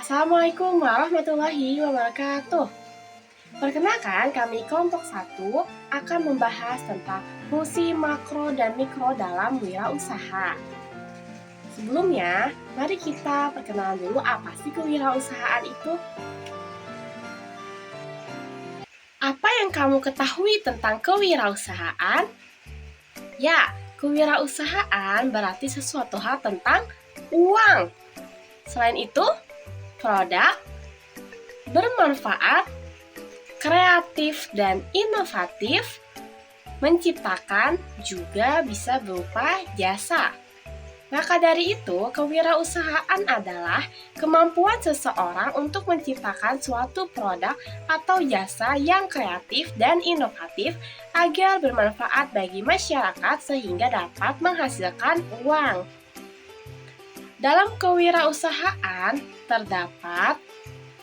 Assalamualaikum warahmatullahi wabarakatuh. Perkenalkan, kami kelompok 1 akan membahas tentang fungsi makro dan mikro dalam wirausaha. Sebelumnya, mari kita perkenalan dulu apa sih kewirausahaan itu. Apa yang kamu ketahui tentang kewirausahaan? Ya, kewirausahaan berarti sesuatu hal tentang uang. Selain itu, produk, bermanfaat, kreatif dan inovatif, menciptakan juga bisa berupa jasa. Maka dari itu, kewirausahaan adalah kemampuan seseorang untuk menciptakan suatu produk atau jasa yang kreatif dan inovatif agar bermanfaat bagi masyarakat sehingga dapat menghasilkan uang. Dalam kewirausahaan terdapat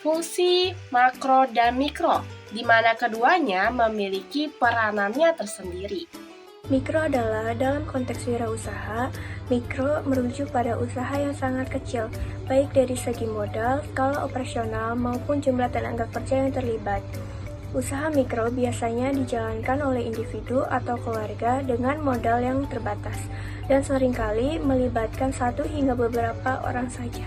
fungsi makro dan mikro, di mana keduanya memiliki peranannya tersendiri. Mikro adalah dalam konteks wirausaha, mikro merujuk pada usaha yang sangat kecil, baik dari segi modal, skala operasional, maupun jumlah tenaga kerja yang terlibat. Usaha mikro biasanya dijalankan oleh individu atau keluarga dengan modal yang terbatas, dan seringkali melibatkan satu hingga beberapa orang saja.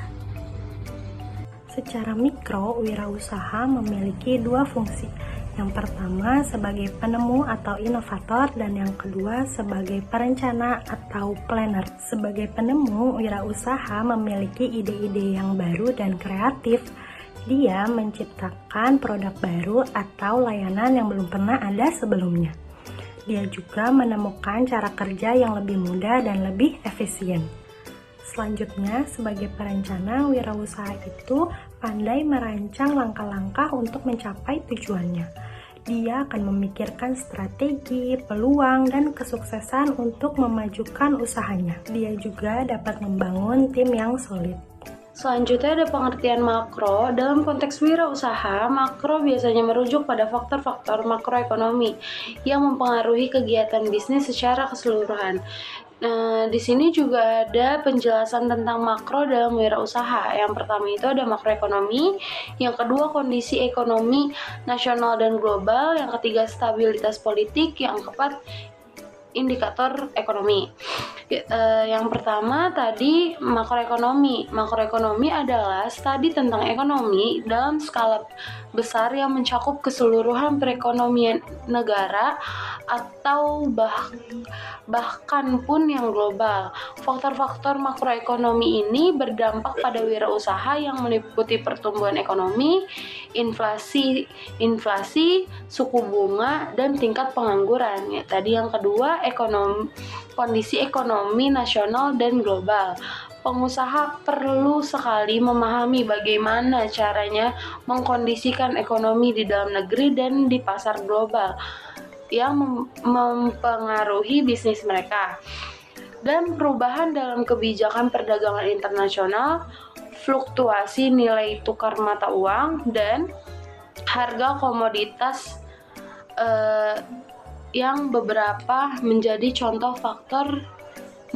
Secara mikro, wirausaha memiliki dua fungsi. Yang pertama sebagai penemu atau inovator dan yang kedua sebagai perencana atau planner. Sebagai penemu, wirausaha memiliki ide-ide yang baru dan kreatif. Dia menciptakan produk baru atau layanan yang belum pernah ada sebelumnya. Dia juga menemukan cara kerja yang lebih mudah dan lebih efisien. Selanjutnya, sebagai perencana, wirausaha itu pandai merancang langkah-langkah untuk mencapai tujuannya. Dia akan memikirkan strategi, peluang, dan kesuksesan untuk memajukan usahanya. Dia juga dapat membangun tim yang solid. Selanjutnya ada pengertian makro. Dalam konteks wirausaha, makro biasanya merujuk pada faktor-faktor makroekonomi yang mempengaruhi kegiatan bisnis secara keseluruhan. Di sini juga ada penjelasan tentang makro dalam wirausaha. Yang pertama itu ada makroekonomi, yang kedua kondisi ekonomi nasional dan global, yang ketiga stabilitas politik, yang keempat indikator ekonomi. Yang pertama tadi makroekonomi. Makroekonomi adalah studi tentang ekonomi dalam skala besar yang mencakup keseluruhan perekonomian negara atau bahkan pun yang global. Faktor-faktor makroekonomi ini berdampak pada wirausaha yang meliputi pertumbuhan ekonomi, inflasi, suku bunga, dan tingkat pengangguran. Tadi yang kedua kondisi ekonomi nasional dan global. Pengusaha perlu sekali memahami bagaimana caranya mengkondisikan ekonomi di dalam negeri dan di pasar global yang mempengaruhi bisnis mereka. Dan perubahan dalam kebijakan perdagangan internasional, fluktuasi nilai tukar mata uang, dan harga komoditas yang beberapa menjadi contoh faktor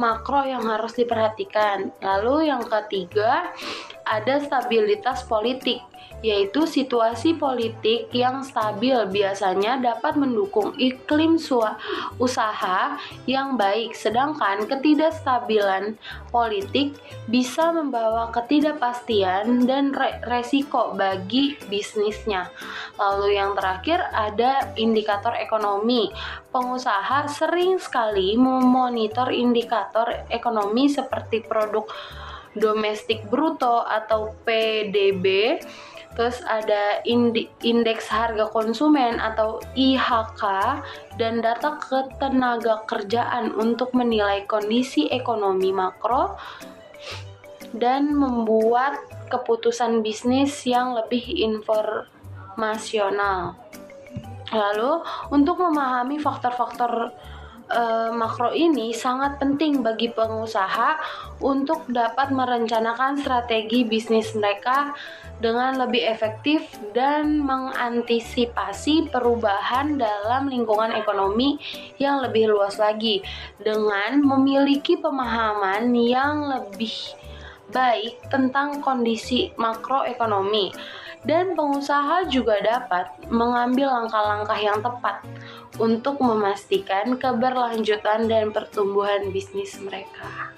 makro yang harus diperhatikan. Lalu yang ketiga ada stabilitas politik, yaitu situasi politik yang stabil biasanya dapat mendukung iklim usaha yang baik, sedangkan ketidakstabilan politik bisa membawa ketidakpastian dan resiko bagi bisnisnya. Lalu yang terakhir ada indikator ekonomi. Pengusaha sering sekali memonitor indikator ekonomi seperti produk domestik bruto atau PDB, terus ada indeks harga konsumen atau IHK, dan data ketenaga kerjaan untuk menilai kondisi ekonomi makro dan membuat keputusan bisnis yang lebih informasional. Lalu, untuk memahami faktor-faktor makro ini sangat penting bagi pengusaha untuk dapat merencanakan strategi bisnis mereka dengan lebih efektif dan mengantisipasi perubahan dalam lingkungan ekonomi yang lebih luas lagi dengan memiliki pemahaman yang lebih baik tentang kondisi makroekonomi, dan pengusaha juga dapat mengambil langkah-langkah yang tepat untuk memastikan keberlanjutan dan pertumbuhan bisnis mereka.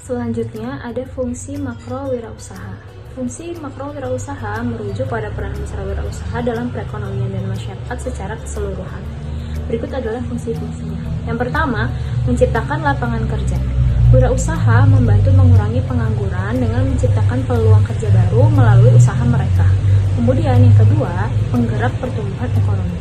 Selanjutnya ada fungsi makro wirausaha. Fungsi makro wirausaha merujuk pada peran besar wirausaha dalam perekonomian dan masyarakat secara keseluruhan. Berikut adalah fungsi-fungsinya. Yang pertama, menciptakan lapangan kerja. Wirausaha membantu mengurangi pengangguran dengan menciptakan peluang kerja baru melalui usaha mereka. Kemudian yang kedua, penggerak pertumbuhan ekonomi.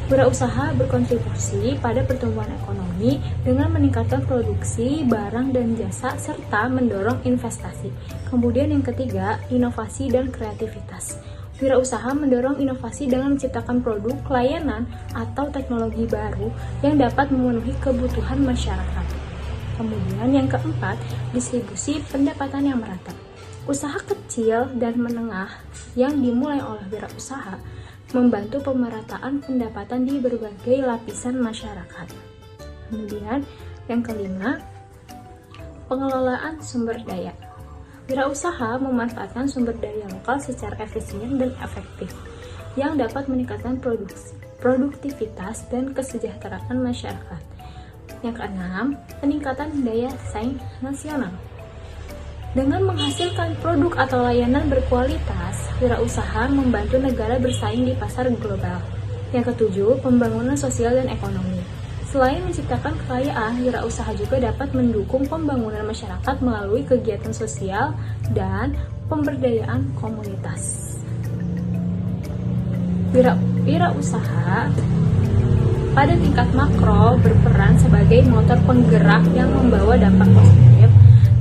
Wirausaha berkontribusi pada pertumbuhan ekonomi dengan meningkatkan produksi, barang dan jasa, serta mendorong investasi. Kemudian yang ketiga, inovasi dan kreativitas. Wirausaha mendorong inovasi dengan menciptakan produk, layanan, atau teknologi baru yang dapat memenuhi kebutuhan masyarakat. Kemudian yang keempat, distribusi pendapatan yang merata. Usaha kecil dan menengah yang dimulai oleh wirausaha membantu pemerataan pendapatan di berbagai lapisan masyarakat. Kemudian yang kelima, pengelolaan sumber daya. Wirausaha memanfaatkan sumber daya lokal secara efisien dan efektif yang dapat meningkatkan produktivitas dan kesejahteraan masyarakat. Yang keenam, peningkatan daya saing nasional. Dengan menghasilkan produk atau layanan berkualitas, wirausaha membantu negara bersaing di pasar global. Yang ketujuh, pembangunan sosial dan ekonomi. Selain menciptakan kekayaan, wirausaha juga dapat mendukung pembangunan masyarakat melalui kegiatan sosial dan pemberdayaan komunitas. Wirausaha pada tingkat makro berperan sebagai motor penggerak yang membawa dampak positif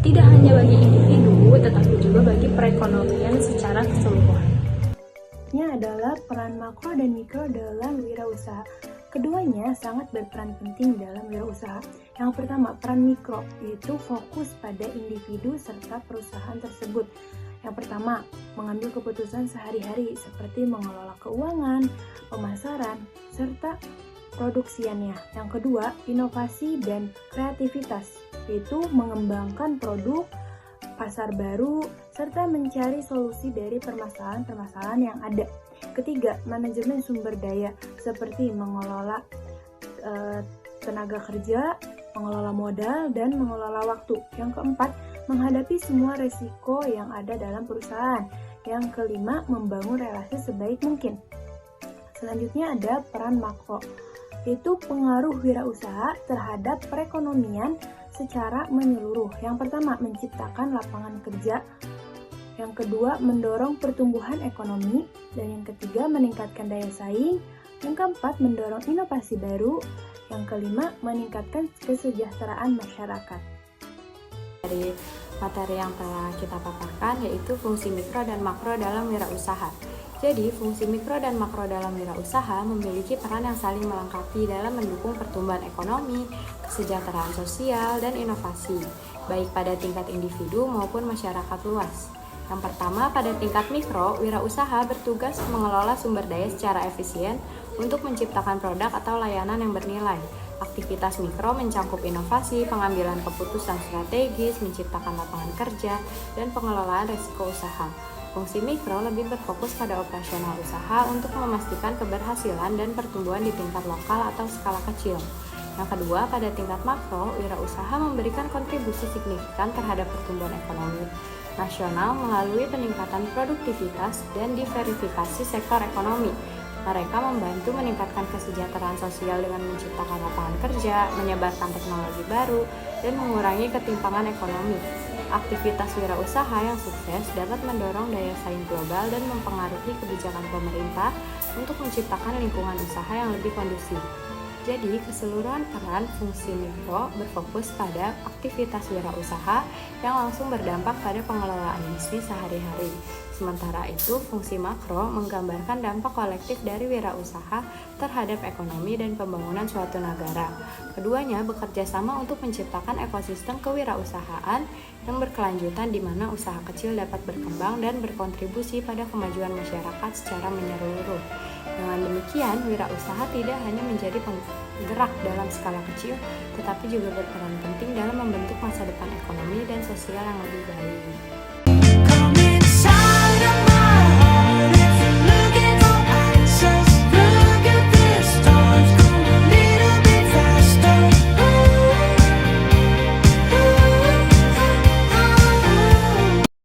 tidak hanya bagi individu tetapi juga bagi perekonomian secara keseluruhan. Ini adalah peran makro dan mikro dalam wirausaha. Keduanya sangat berperan penting dalam wirausaha. Yang pertama, peran mikro yaitu fokus pada individu serta perusahaan tersebut. Yang pertama, mengambil keputusan sehari-hari seperti mengelola keuangan, pemasaran, serta produksiannya. Yang kedua, inovasi dan kreativitas, yaitu mengembangkan produk, pasar baru, serta mencari solusi dari permasalahan-permasalahan yang ada. Ketiga, manajemen sumber daya, seperti mengelola tenaga kerja, mengelola modal, dan mengelola waktu. Yang keempat, menghadapi semua resiko yang ada dalam perusahaan. Yang kelima, membangun relasi sebaik mungkin. Selanjutnya ada peran makro, yaitu pengaruh wirausaha terhadap perekonomian secara menyeluruh. Yang pertama, menciptakan lapangan kerja. Yang kedua, mendorong pertumbuhan ekonomi. Dan yang ketiga, meningkatkan daya saing. Yang keempat, mendorong inovasi baru. Yang kelima, meningkatkan kesejahteraan masyarakat. Dari materi yang telah kita paparkan yaitu fungsi mikro dan makro dalam wirausaha. Jadi, fungsi mikro dan makro dalam wirausaha memiliki peran yang saling melengkapi dalam mendukung pertumbuhan ekonomi, kesejahteraan sosial, dan inovasi, baik pada tingkat individu maupun masyarakat luas. Yang pertama, pada tingkat mikro, wirausaha bertugas mengelola sumber daya secara efisien untuk menciptakan produk atau layanan yang bernilai. Aktivitas mikro mencakup inovasi, pengambilan keputusan strategis, menciptakan lapangan kerja, dan pengelolaan risiko usaha. Fungsi mikro lebih berfokus pada operasional usaha untuk memastikan keberhasilan dan pertumbuhan di tingkat lokal atau skala kecil. Yang kedua, pada tingkat makro, wirausaha memberikan kontribusi signifikan terhadap pertumbuhan ekonomi nasional melalui peningkatan produktivitas dan diversifikasi sektor ekonomi. Mereka membantu meningkatkan kesejahteraan sosial dengan menciptakan lapangan kerja, menyebarkan teknologi baru, dan mengurangi ketimpangan ekonomi. Aktivitas wirausaha yang sukses dapat mendorong daya saing global dan mempengaruhi kebijakan pemerintah untuk menciptakan lingkungan usaha yang lebih kondusif. Jadi, keseluruhan peran fungsi mikro berfokus pada aktivitas wirausaha yang langsung berdampak pada pengelolaan bisnis sehari-hari. Sementara itu, fungsi makro menggambarkan dampak kolektif dari wirausaha terhadap ekonomi dan pembangunan suatu negara. Keduanya bekerja sama untuk menciptakan ekosistem kewirausahaan yang berkelanjutan di mana usaha kecil dapat berkembang dan berkontribusi pada kemajuan masyarakat secara menyeluruh. Dengan demikian, wirausaha tidak hanya menjadi penggerak dalam skala kecil, tetapi juga berperan penting dalam membentuk masa depan ekonomi dan sosial yang lebih baik.